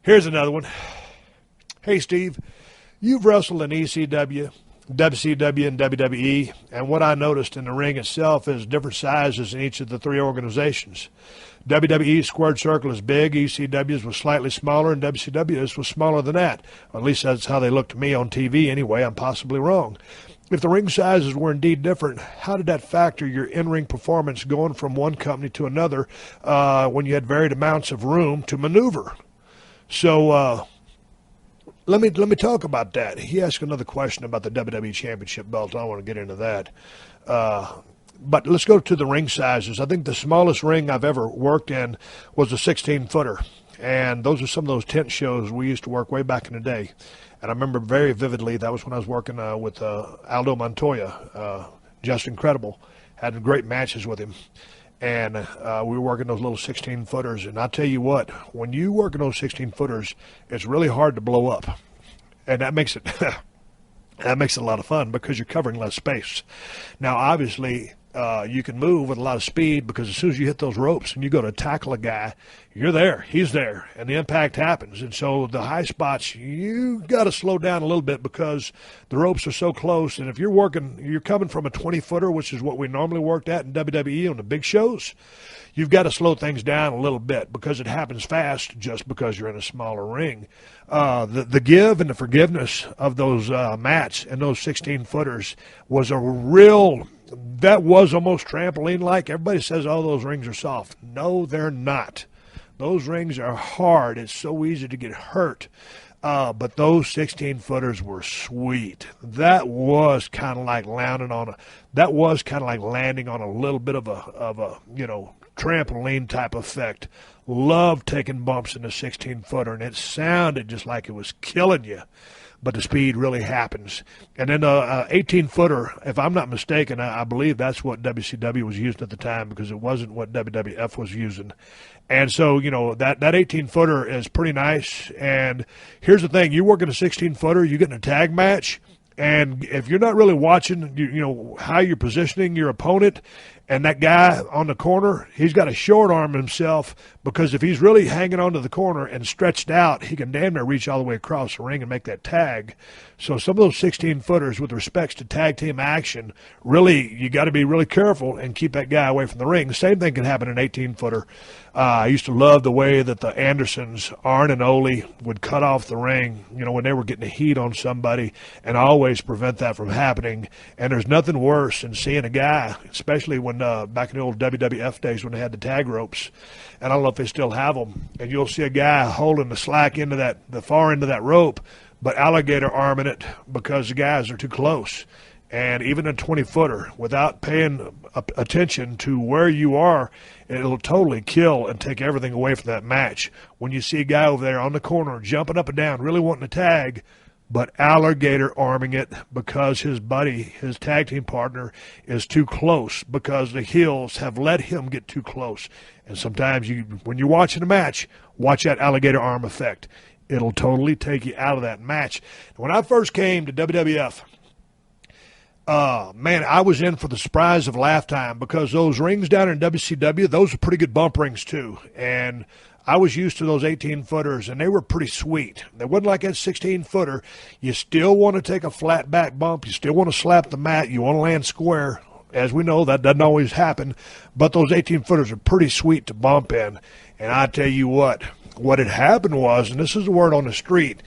Here's another one. Hey, Steve, you've wrestled in ECW, WCW, and WWE, and what I noticed in the ring itself is different sizes in each of the three organizations. WWE's squared circle is big, ECW's was slightly smaller, and WCW's was smaller than that. Or at least that's how they look to me on TV anyway. I'm possibly wrong. If the ring sizes were indeed different, how did that factor your in-ring performance going from one company to another when you had varied amounts of room to maneuver? So let me talk about that. He asked another question about the WWE Championship belt. I want to get into that. But let's go to the ring sizes. I think the smallest ring I've ever worked in was a 16-footer. And those are some of those tent shows we used to work way back in the day. And I remember very vividly, that was when I was working with Aldo Montoya, just incredible. Had great matches with him. And we were working those little 16-footers. And I tell you what, when you work in those 16-footers, it's really hard to blow up. And that makes it that makes it a lot of fun because you're covering less space. Now, obviously, you can move with a lot of speed because as soon as you hit those ropes and you go to tackle a guy, you're there, he's there, and the impact happens. And so the high spots, you got to slow down a little bit because the ropes are so close. And if you're coming from a 20-footer, which is what we normally worked at in WWE on the big shows, you've got to slow things down a little bit because it happens fast just because you're in a smaller ring. The give and the forgiveness of those mats and those 16-footers was that was almost trampoline-like. Everybody says, oh, those rings are soft. No, they're not. Those rings are hard. It's so easy to get hurt. But those 16-footers were sweet. That was kind of like landing on a little bit of a trampoline type effect. Loved taking bumps in the 16-footer, and it sounded just like it was killing you. But the speed really happens. And then 18-footer, if I'm not mistaken, I believe that's what WCW was using at the time because it wasn't what WWF was using. And so, that 18-footer is pretty nice. And here's the thing. You work in a 16-footer, you get in a tag match, and if you're not really watching, how you're positioning your opponent, and that guy on the corner, he's got to short arm himself because if he's really hanging onto the corner and stretched out, he can damn near reach all the way across the ring and make that tag. So some of those 16-footers with respects to tag team action, really, you got to be really careful and keep that guy away from the ring. The same thing can happen in an 18-footer. I used to love the way that the Andersons, Arn and Ole, would cut off the ring, when they were getting a heat on somebody, and always prevent that from happening. And there's nothing worse than seeing a guy, especially when back in the old WWF days when they had the tag ropes, and I don't know if they still have them, and you'll see a guy holding the slack end of the far end of that rope, but alligator arming it because the guys are too close. And even a 20-footer, without paying attention to where you are, it'll totally kill and take everything away from that match. When you see a guy over there on the corner jumping up and down, really wanting to tag, but alligator arming it because his buddy, his tag team partner, is too close because the heels have let him get too close. And sometimes when you're watching a match, watch that alligator arm effect. It'll totally take you out of that match. When I first came to WWF, I was in for the surprise of a lifetime because those rings down in WCW, those are pretty good bump rings too. And I was used to those 18-footers, and they were pretty sweet. They wasn't like that 16-footer. You still want to take a flat back bump. You still want to slap the mat. You want to land square. As we know, that doesn't always happen. But those 18-footers are pretty sweet to bump in. And I tell you what had happened was, and this is the word on the street,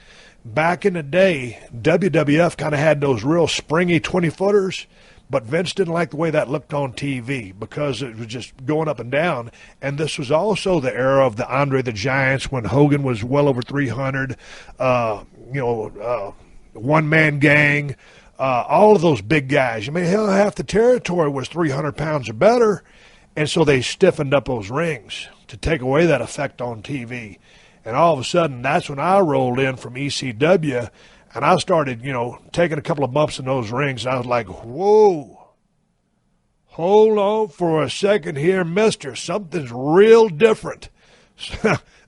back in the day, WWF kind of had those real springy 20-footers, but Vince didn't like the way that looked on TV because it was just going up and down. And this was also the era of the Andre the Giants when Hogan was well over 300, one-man gang, all of those big guys. I mean, hell, half the territory was 300 pounds or better. And so they stiffened up those rings to take away that effect on TV. And all of a sudden, that's when I rolled in from ECW, and I started, taking a couple of bumps in those rings. And I was like, whoa, hold on for a second here, mister. Something's real different.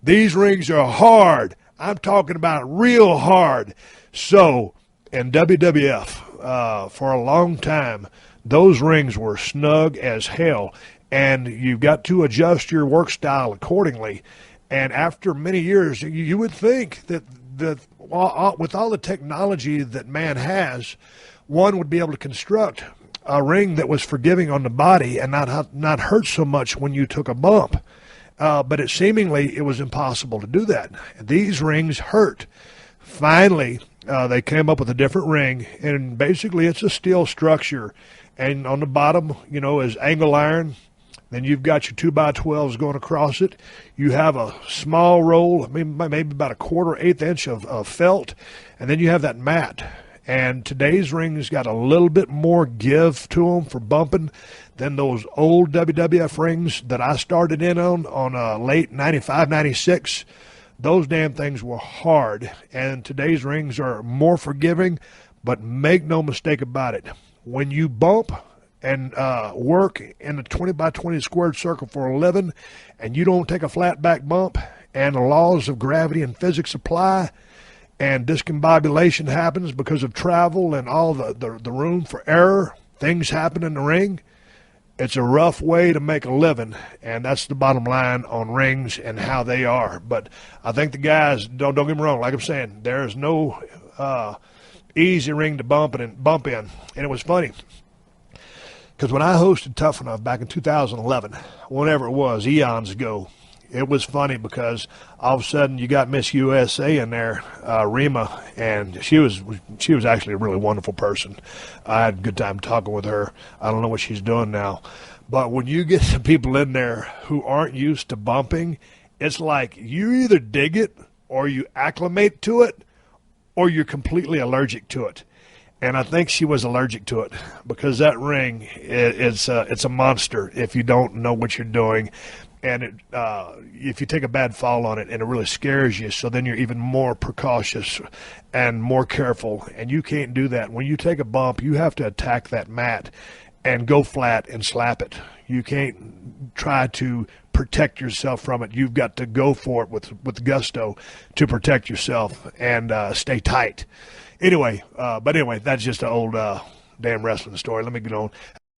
These rings are hard. I'm talking about real hard. So in WWF, for a long time, those rings were snug as hell. And you've got to adjust your work style accordingly. And after many years, you would think that with all the technology that man has, one would be able to construct a ring that was forgiving on the body and not hurt so much when you took a bump. But it was impossible to do that. These rings hurt. Finally, they came up with a different ring, and basically it's a steel structure. And on the bottom, is angle iron. Then you've got your 2x12s going across it. You have a small roll, maybe about a quarter, eighth inch of felt, and then you have that mat. And today's rings got a little bit more give to them for bumping than those old WWF rings that I started in on late 95, 96. Those damn things were hard. And today's rings are more forgiving, but make no mistake about it. When you bump and work in a 20x20 squared circle for a living, and you don't take a flat back bump, and the laws of gravity and physics apply, and discombobulation happens because of travel and all the room for error, things happen in the ring. It's a rough way to make a living, and that's the bottom line on rings and how they are. But I think the guys, don't get me wrong, like I'm saying, there's no easy ring to bump in. And it was funny, because when I hosted Tough Enough back in 2011, whenever it was, eons ago, it was funny because all of a sudden you got Miss USA in there, Rima, and she was actually a really wonderful person. I had a good time talking with her. I don't know what she's doing now. But when you get some people in there who aren't used to bumping, it's like you either dig it or you acclimate to it or you're completely allergic to it. And I think she was allergic to it, because that ring, it's a monster if you don't know what you're doing. And if you take a bad fall on it, and it really scares you, so then you're even more precautious and more careful, and you can't do that. When you take a bump, you have to attack that mat and go flat and slap it. You can't try to protect yourself from it. You've got to go for it with gusto to protect yourself and stay tight. Anyway, that's just an old damn wrestling story. Let me get on.